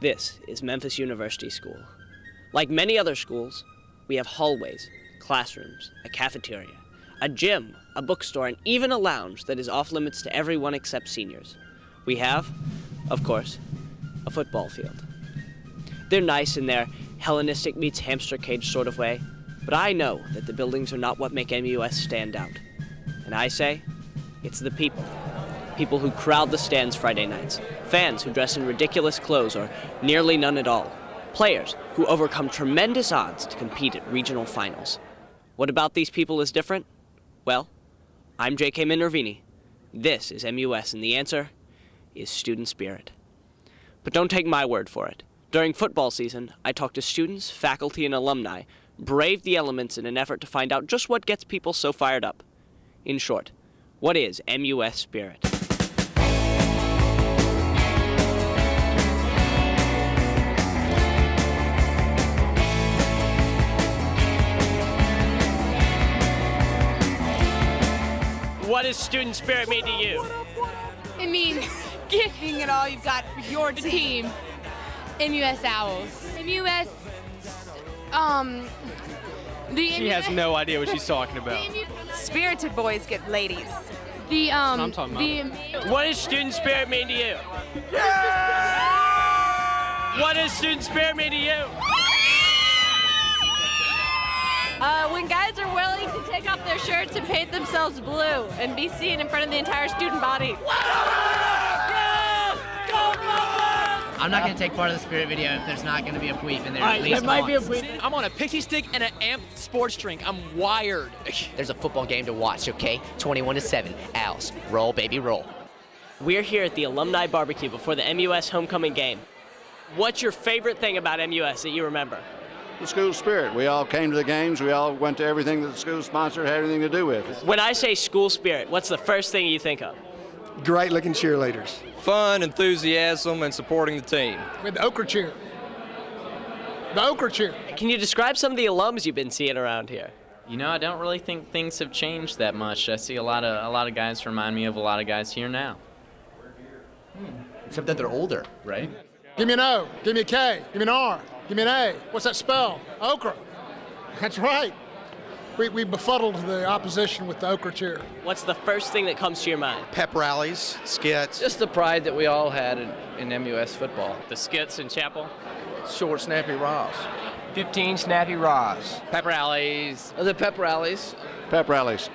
This is Memphis University School. Like many other schools, we have hallways, classrooms, a cafeteria, a gym, a bookstore, and even a lounge that is off limits to everyone except seniors. We have, of course, a football field. They're nice in their Hellenistic meets hamster cage sort of way, but I know that the buildings are not what make MUS stand out. And I say, it's the people. People who crowd the stands Friday nights, fans who dress in ridiculous clothes or nearly none at all, players who overcome tremendous odds to compete at regional finals. What about these people is different? Well, I'm J.K. Minervini. This is MUS, and the answer is student spirit. But don't take my word for it. During football season, I talk to students, faculty, and alumni, brave the elements in an effort to find out just what gets people so fired up. In short, what is MUS spirit? What does student spirit mean to you? It means giving it all you've got for your team. MUS Owls. MUS, She has no idea what she's talking about. Spirited boys get ladies. I'm talking about. What does student spirit mean to you? What does student spirit mean to you? When guys are willing to take off their shirts and paint themselves blue and be seen in front of the entire student body. I'm not going to take part of the spirit video if there's not going to be a queef in there. All right, there might be a queef. I'm on a pixie stick and an amped sports drink. I'm wired. There's a football game to watch, okay? 21-7. Owls. Roll, baby, roll. We're here at the alumni barbecue before the MUS homecoming game. What's your favorite thing about MUS that you remember? The school spirit. We all came to the games. We all went to everything that the school sponsored had anything to do with. When I say school spirit, what's the first thing you think of? Great-looking cheerleaders. Fun, enthusiasm, and supporting the team. With the okra cheer. The okra cheer. Can you describe some of the alums you've been seeing around here? You know, I don't really think things have changed that much. I see a lot of guys remind me of a lot of guys here now. Except that they're older, right? Give me an O. Give me a K. Give me an R. Give me an A. What's that spell? Okra. That's right. We befuddled the opposition with the okra cheer. What's the first thing that comes to your mind? Pep rallies, skits. Just the pride that we all had in MUS football. The skits in chapel? Short, snappy raws. 15 snappy raws. Pep rallies. The pep rallies. Pep rallies.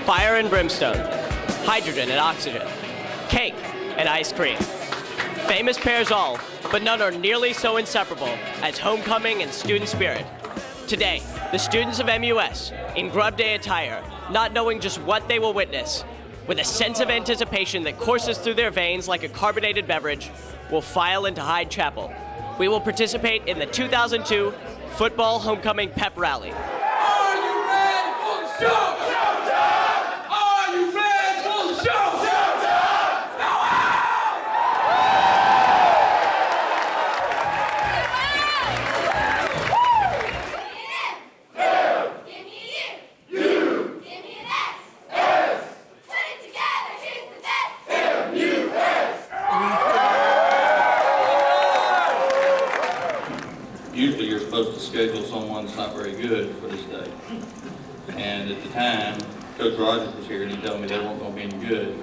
Fire and brimstone, hydrogen and oxygen, cake and ice cream. Famous pairs all, but none are nearly so inseparable as homecoming and student spirit. Today, the students of MUS, in Grub Day attire, not knowing just what they will witness, with a sense of anticipation that courses through their veins like a carbonated beverage, will file into Hyde Chapel. We will participate in the 2002 Football Homecoming Pep Rally. Are you ready for the show? Showtime! Are you ready for the show? Showtime! Go out! Usually you're supposed to schedule someone that's not very good for this day. And at the time, Coach Rogers was here and he told me they weren't going to be any good.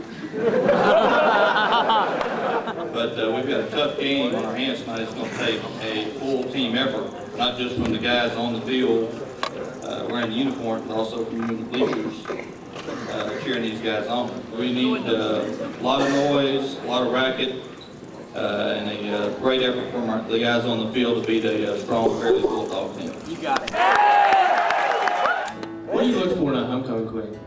But we've got a tough game on our hands tonight. It's going to take a full team effort, not just from the guys on the field wearing the uniform, but also from the bleachers cheering these guys on. We need a lot of noise, a lot of racket, and a great effort from the guys on the field to beat a strong, fairly Bulldog team. You got it. What do you look for in a homecoming queen?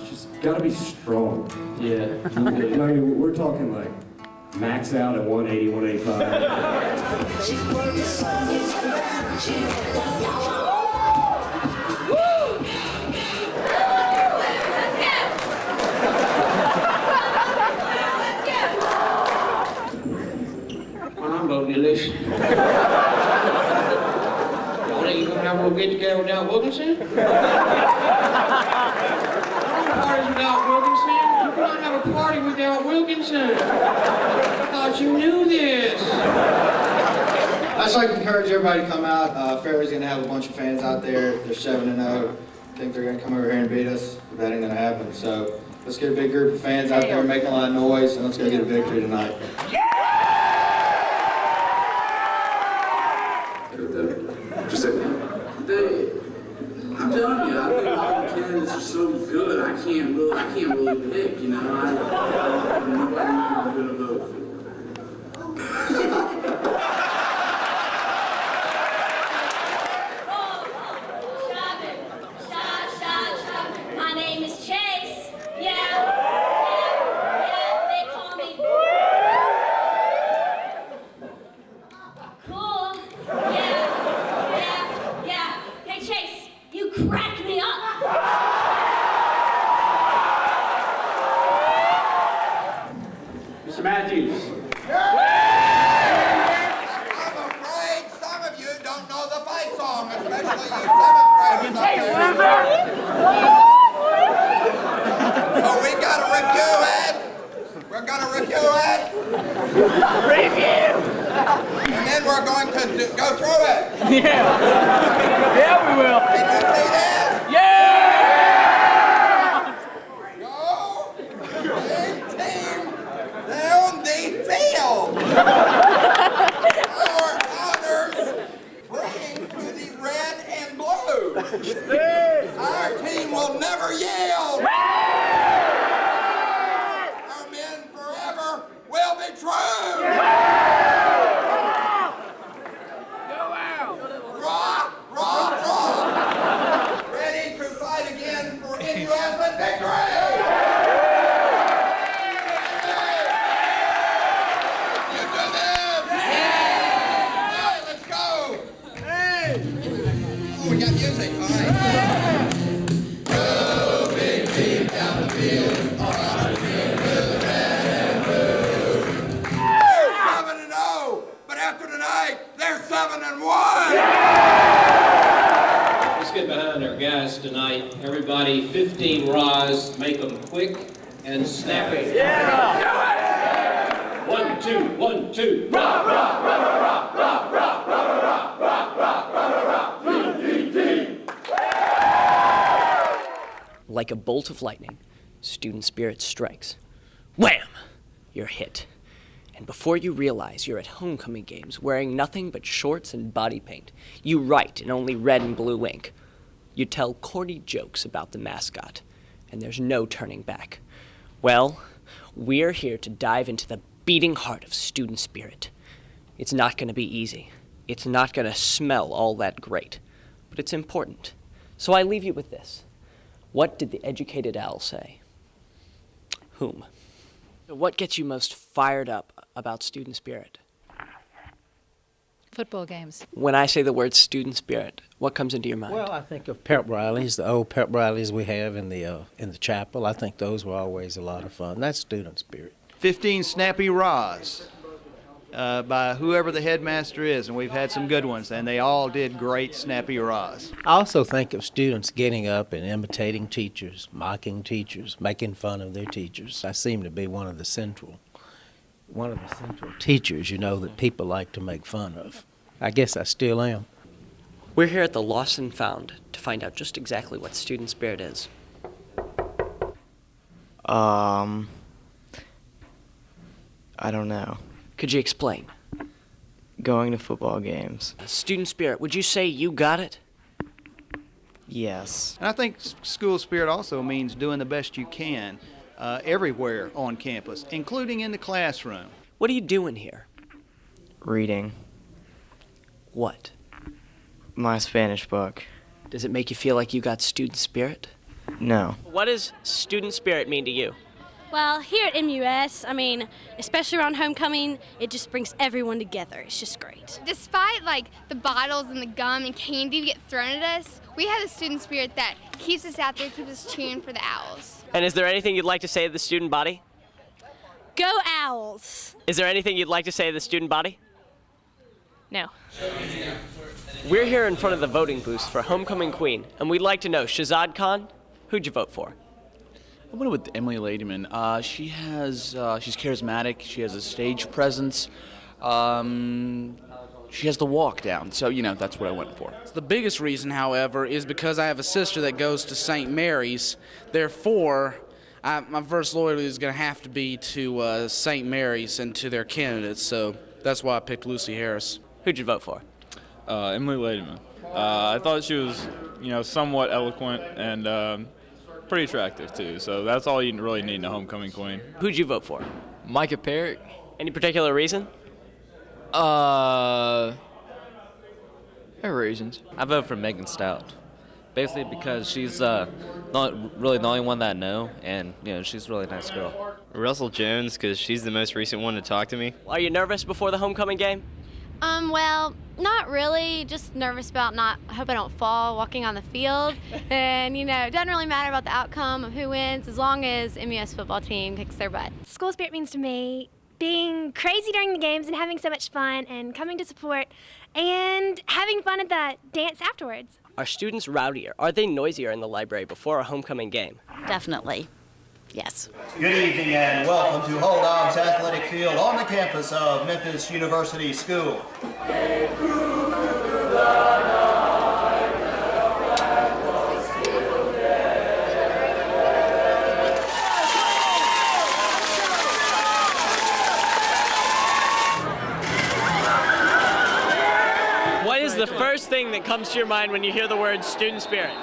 She's got to be strong. Yeah. I mean, we're talking like max out at 180, 185. I'm going to listen. Y'all think you're going to have a little get together without Wilkinson? prayers without Wilkinson? You cannot have a party without Wilkinson. I thought you knew this. I'd just like to encourage everybody to come out. Fairway's going to have a bunch of fans out there. They're 7-0. I think they're going to come over here and beat us, but that ain't going to happen. So let's get a big group of fans out there making a lot of noise, and let's go get a victory tonight. I'm telling you, I think all the candidates are so good. I can't really pick. You know, nobody I'm going to vote for. My name is Chase. Yeah, they call me Cool. Yeah. Hey, Chase, you crack me up. Mr. Matthews. I'm afraid some of you don't know the fight song, especially you 7th graders up there. So we gotta review it. We're gonna review it. Review. And then we're going to go through it. Yeah, we will. Can you see this? Yeah! Go. Big team down the field. Our honors bring to the red and blue. Our team will never yield. Our men forever will be true. Raw, raw, raw. Ready to fight again for MUS victory. You do this. Yeah. All right, let's go. Hey. Oh, we got music. All right. Go big team down the field. All right. With the red and blue. They're 7-0, but after tonight, they're 7-1. Let's get behind our guys tonight. Everybody, 15 rahs. Make them quick and snappy. Yeah! 1, 2, 1, 2. Rah, rah, rah, rah, rah, rah, rah, rah, rah, rah, rah, rah, rah. Like a bolt of lightning, student spirit strikes. Wham! You're hit. And before you realize you're at homecoming games wearing nothing but shorts and body paint, you write in only red and blue ink. You tell corny jokes about the mascot, and there's no turning back. Well, we're here to dive into the beating heart of student spirit. It's not going to be easy. It's not going to smell all that great, but it's important. So I leave you with this. What did the educated owl say? Whom? What gets you most fired up about student spirit? Football games. When I say the word student spirit, what comes into your mind? Well, I think of pep rallies, the old pep rallies we have in the chapel. I think those were always a lot of fun. That's student spirit. 15 snappy rahs by whoever the headmaster is, and we've had some good ones, and they all did great snappy rahs. I also think of students getting up and imitating teachers, mocking teachers, making fun of their teachers. I seem to be one of the central teachers, that people like to make fun of. I guess I still am. We're here at the Lost and Found to find out just exactly what student spirit is. I don't know. Could you explain? Going to football games. Student spirit, would you say you got it? Yes. And I think school spirit also means doing the best you can everywhere on campus, including in the classroom. What are you doing here? Reading. What? My Spanish book. Does it make you feel like you got student spirit? No. What does student spirit mean to you? Well, here at MUS, especially around homecoming, it just brings everyone together. It's just great. Despite the bottles and the gum and candy get thrown at us, we have a student spirit that keeps us out there, keeps us cheering for the Owls. And is there anything you'd like to say to the student body? Go Owls! Is there anything you'd like to say to the student body? No. We're here in front of the voting booths for Homecoming Queen, and we'd like to know, Shahzad Khan, who'd you vote for? I went with Emily Ladyman. She's charismatic. She has a stage presence. She has the walk down. So, that's what I went for. The biggest reason, however, is because I have a sister that goes to St. Mary's. Therefore, my first loyalty is going to have to be to St. Mary's and to their candidates. So that's why I picked Lucy Harris. Who'd you vote for? Emily Ladyman. I thought she was, somewhat eloquent and pretty attractive too. So that's all you really need in a homecoming queen. Who'd you vote for? Micah Perrick. Any particular reason? There are reasons. I vote for Megan Stout. Basically because she's not really the only one that I know, and she's a really nice girl. Russell Jones, because she's the most recent one to talk to me. Are you nervous before the homecoming game? Well, not really. Just nervous about I hope I don't fall walking on the field. And, it doesn't really matter about the outcome of who wins as long as MUS football team kicks their butt. School spirit means to me being crazy during the games and having so much fun and coming to support and having fun at the dance afterwards. Are students rowdier? Are they noisier in the library before a homecoming game? Definitely. Yes. Good evening and welcome to Hold On's Athletic Field on the campus of Memphis University School. What is the first thing that comes to your mind when you hear the word student spirit?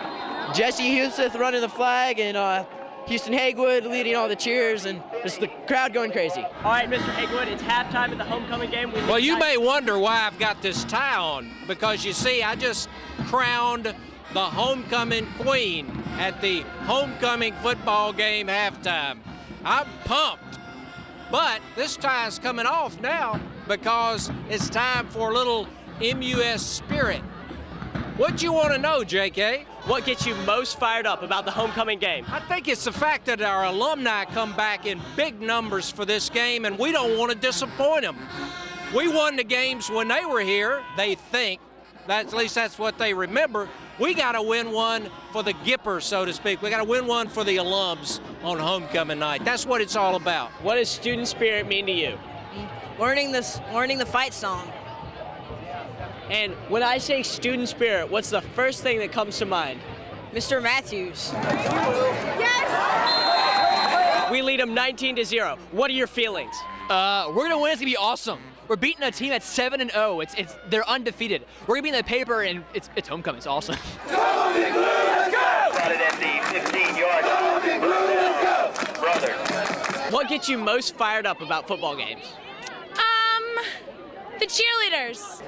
Jesse Huseth running the flag and Houston Haywood leading all the cheers and just the crowd going crazy. All right, Mr. Haywood, it's halftime at the homecoming game. Well, you may wonder why I've got this tie on, because you see, I just crowned the homecoming queen at the homecoming football game halftime. I'm pumped, but this tie is coming off now because it's time for a little MUS Spirit. What you want to know, JK? What gets you most fired up about the homecoming game? I think it's the fact that our alumni come back in big numbers for this game, and we don't want to disappoint them. We won the games when they were here, they think. At least that's what they remember. We got to win one for the Gippers, so to speak. We got to win one for the alums on homecoming night. That's what it's all about. What does student spirit mean to you? Learning the fight song. And when I say student spirit, what's the first thing that comes to mind? Mr. Matthews. Yes! We lead them 19-0. What are your feelings? We're gonna win. It's gonna be awesome. We're beating a team that's 7-0. They're undefeated. We're gonna be in the paper, and it's homecoming. It's awesome. What gets you most fired up about football games? The cheerleaders.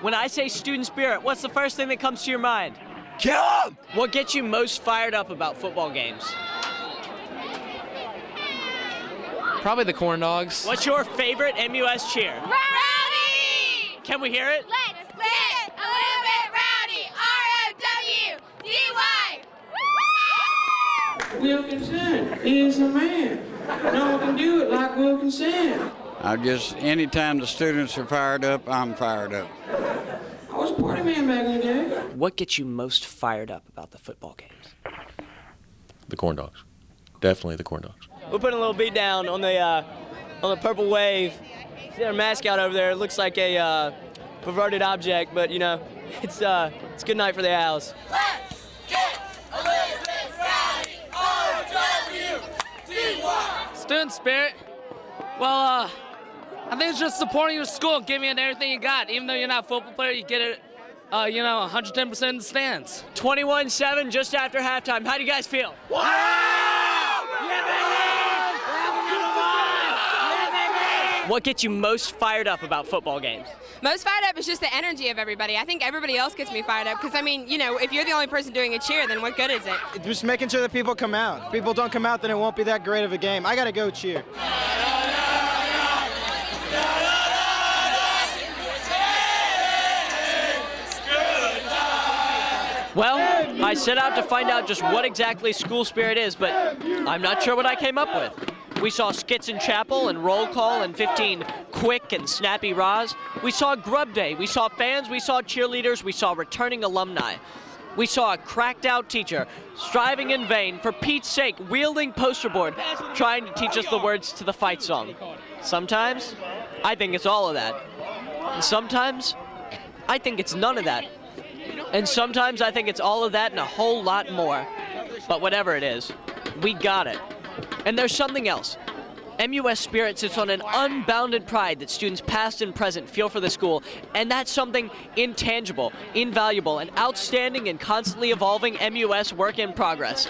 When I say student spirit, what's the first thing that comes to your mind? Kill 'em! What gets you most fired up about football games? Probably the corn dogs. What's your favorite MUS cheer? Rowdy! Can we hear it? Let's get a little bit rowdy. R-O-W-D-Y. Wilkinson is a man. No one can do it like Wilkinson. Anytime the students are fired up, I'm fired up. I was a party man back in the day. What gets you most fired up about the football games? The corn dogs. Definitely the corn dogs. We're putting a little beat down on the purple wave. See our mascot over there. It looks like a perverted object, but it's a good night for the Owls. Let's get a little bit rowdy. R-O-W-D-Y. Student spirit. Well, I think it's just supporting your school, giving it everything you got. Even though you're not a football player, you get it, 110% in the stands. 21-7 just after halftime. How do you guys feel? What gets you most fired up about football games? Most fired up is just the energy of everybody. I think everybody else gets me fired up because, if you're the only person doing a cheer, then what good is it? Just making sure that people come out. If people don't come out, then it won't be that great of a game. I got to go cheer. Well, I set out to find out just what exactly school spirit is, but I'm not sure what I came up with. We saw skits in chapel and roll call and 15 quick and snappy rahs. We saw grub day. We saw fans. We saw cheerleaders. We saw returning alumni. We saw a cracked-out teacher striving in vain, for Pete's sake, wielding poster board, trying to teach us the words to the fight song. Sometimes, I think it's all of that. And sometimes, I think it's none of that. And sometimes I think it's all of that and a whole lot more. But whatever it is, we got it. And there's something else. MUS Spirit sits on an unbounded pride that students past and present feel for the school, and that's something intangible, invaluable, and outstanding and constantly evolving MUS work in progress.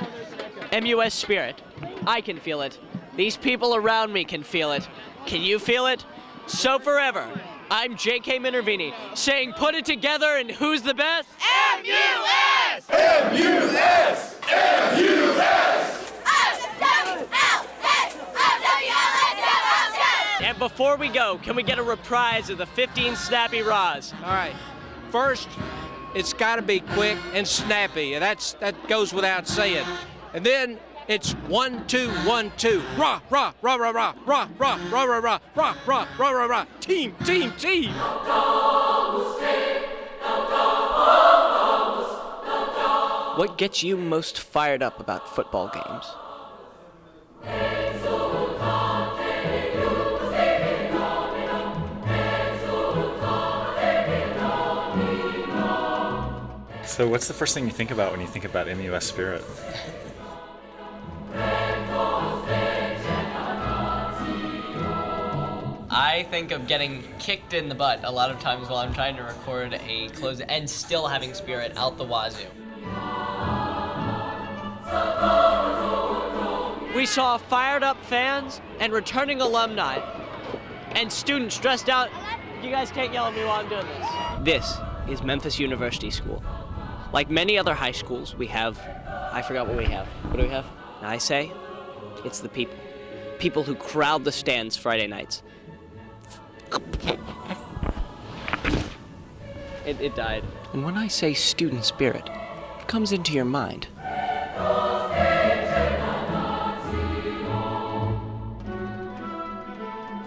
MUS Spirit. I can feel it. These people around me can feel it. Can you feel it? So forever, I'm J.K. Minervini, saying put it together and who's the best? MUS! MUS! MUS! And before we go, can we get a reprise of the 15 snappy rahs? All right. First, it's got to be quick and snappy. That goes without saying. And then it's 1, 2, 1, 2. Rah, rah, rah, rah, rah, rah, rah, rah, rah, rah, rah, rah, rah, rah, rah. Team, team, team. What gets you most fired up about football games? So what's the first thing you think about when you think about MUS Spirit? I think of getting kicked in the butt a lot of times while I'm trying to record a close and still having Spirit out the wazoo. We saw fired up fans and returning alumni and students dressed out. You guys can't yell at me while I'm doing this. This is Memphis University School. Like many other high schools, we have, I forgot what we have. What do we have? And I say, it's the people. People who crowd the stands Friday nights. It died. And when I say student spirit, what comes into your mind?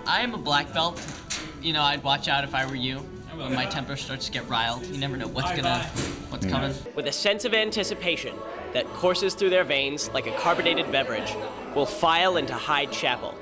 I am a black belt. You know, I'd watch out if I were you. When my temper starts to get riled, you never know what's coming. With a sense of anticipation that courses through their veins like a carbonated beverage, will file into Hyde Chapel.